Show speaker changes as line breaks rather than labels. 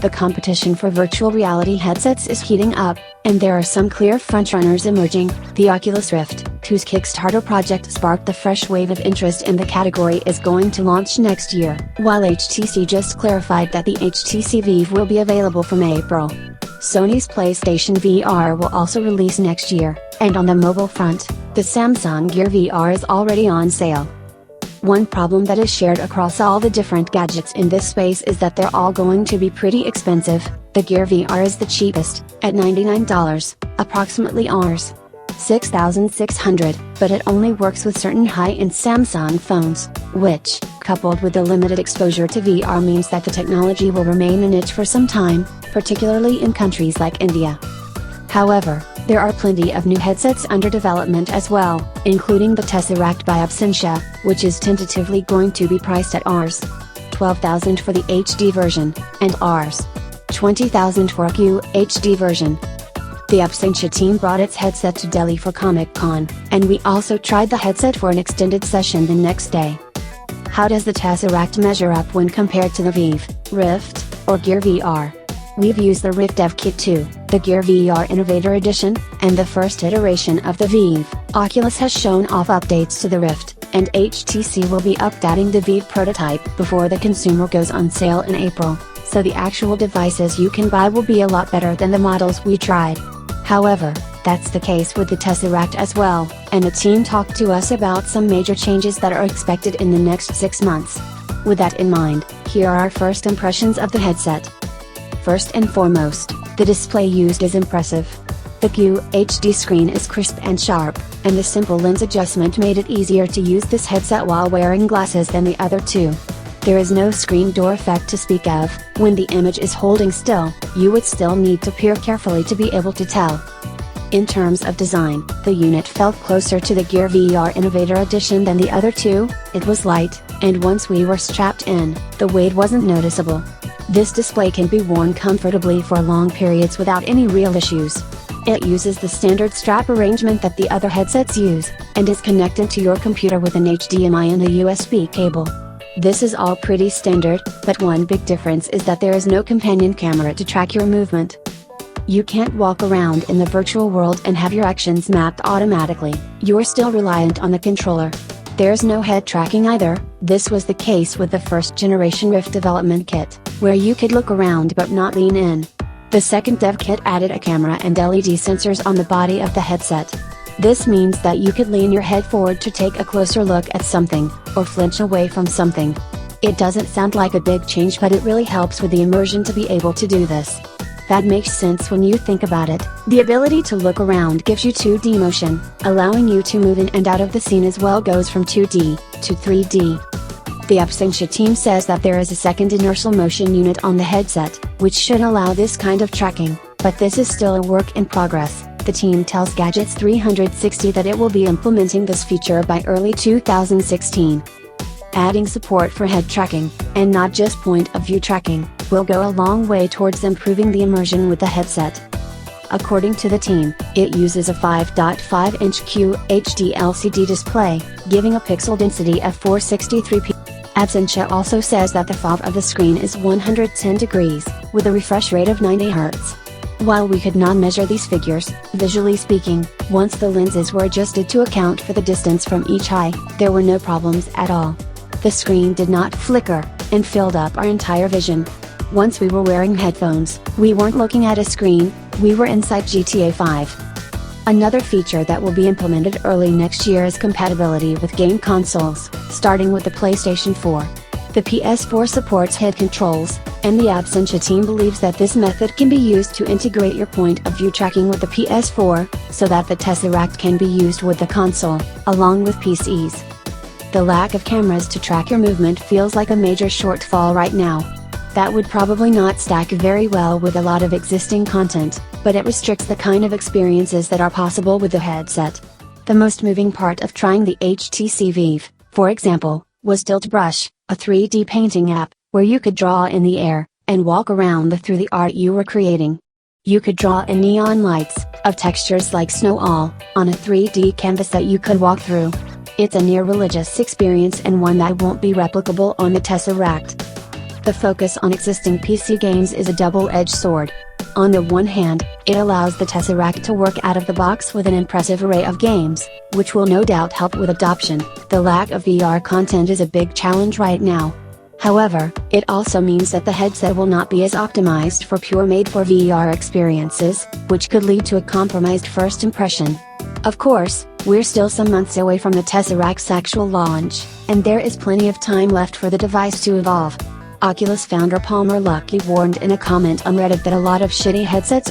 The competition for virtual reality headsets is heating up, and there are some clear frontrunners emerging. The Oculus Rift, whose Kickstarter project sparked the fresh wave of interest in the category, is going to launch next year, while HTC just clarified that the HTC Vive will be available from April. Sony's PlayStation VR will also release next year, and on the mobile front, the Samsung Gear VR is already on sale. One problem that is shared across all the different gadgets in this space is that they're all going to be pretty expensive. The Gear VR is the cheapest, at $99, approximately Rs. 6,600, but it only works with certain high-end Samsung phones, which, coupled with the limited exposure to VR, means that the technology will remain a niche for some time, particularly in countries like India. However, there are plenty of new headsets under development as well, including the Tesseract by Absentia, which is tentatively going to be priced at Rs. 12,000 for the HD version, and Rs. 20,000 for a QHD version. The Absentia team brought its headset to Delhi for Comic-Con, and we also tried the headset for an extended session the next day. How does the Tesseract measure up when compared to the Vive, Rift, or Gear VR? We've used the Rift Dev Kit 2, the Gear VR Innovator Edition, and the first iteration of the Vive. Oculus has shown off updates to the Rift, and HTC will be updating the Vive prototype before the consumer goes on sale in April, so the actual devices you can buy will be a lot better than the models we tried. However, that's the case with the Tesseract as well, and the team talked to us about some major changes that are expected in the next 6 months. With that in mind, here are our first impressions of the headset. First and foremost, the display used is impressive. The QHD screen is crisp and sharp, and the simple lens adjustment made it easier to use this headset while wearing glasses than the other two. There is no screen door effect to speak of. When the image is holding still, you would still need to peer carefully to be able to tell. In terms of design, the unit felt closer to the Gear VR Innovator Edition than the other two. It was light, and once we were strapped in, the weight wasn't noticeable. This display can be worn comfortably for long periods without any real issues. It uses the standard strap arrangement that the other headsets use, and is connected to your computer with an HDMI and a USB cable. This is all pretty standard, but one big difference is that there is no companion camera to track your movement. You can't walk around in the virtual world and have your actions mapped automatically. You're still reliant on the controller. There's no head tracking either. This was the case with the first generation Rift development kit, where you could look around but not lean in. The second dev kit added a camera and LED sensors on the body of the headset. This means that you could lean your head forward to take a closer look at something, or flinch away from something. It doesn't sound like a big change, but it really helps with the immersion to be able to do this. That makes sense when you think about it. The ability to look around gives you 2D motion, allowing you to move in and out of the scene as well. Goes from 2D to 3D. The Absentia team says that there is a second inertial motion unit on the headset, which should allow this kind of tracking, but this is still a work in progress. The team tells Gadgets 360 that it will be implementing this feature by early 2016. Adding support for head tracking, and not just point of view tracking, will go a long way towards improving the immersion with the headset. According to the team, it uses a 5.5-inch QHD LCD display, giving a pixel density of 463p. Absentia also says that the FOV of the screen is 110 degrees, with a refresh rate of 90 Hz. While we could not measure these figures, visually speaking, once the lenses were adjusted to account for the distance from each eye, there were no problems at all. The screen did not flicker, and filled up our entire vision. Once we were wearing headphones, we weren't looking at a screen, we were inside GTA 5. Another feature that will be implemented early next year is compatibility with game consoles, starting with the PlayStation 4. The PS4 supports head controls, and the Absentia team believes that this method can be used to integrate your point of view tracking with the PS4, so that the Tesseract can be used with the console, along with PCs. The lack of cameras to track your movement feels like a major shortfall right now. That would probably not stack very well with a lot of existing content, but it restricts the kind of experiences that are possible with the headset. The most moving part of trying the HTC Vive, for example, was Tilt Brush, a 3D painting app, where you could draw in the air, and walk around through the art you were creating. You could draw in neon lights, of textures like snow all, on a 3D canvas that you could walk through. It's a near religious experience and one that won't be replicable on the Tesseract. The focus on existing PC games is a double-edged sword. On the one hand, it allows the Tesseract to work out of the box with an impressive array of games, which will no doubt help with adoption. The lack of VR content is a big challenge right now. However, it also means that the headset will not be as optimized for pure made-for-VR experiences, which could lead to a compromised first impression. Of course, we're still some months away from the Tesseract's actual launch, and there is plenty of time left for the device to evolve. Oculus founder Palmer Luckey warned in a comment on Reddit that a lot of shitty headsets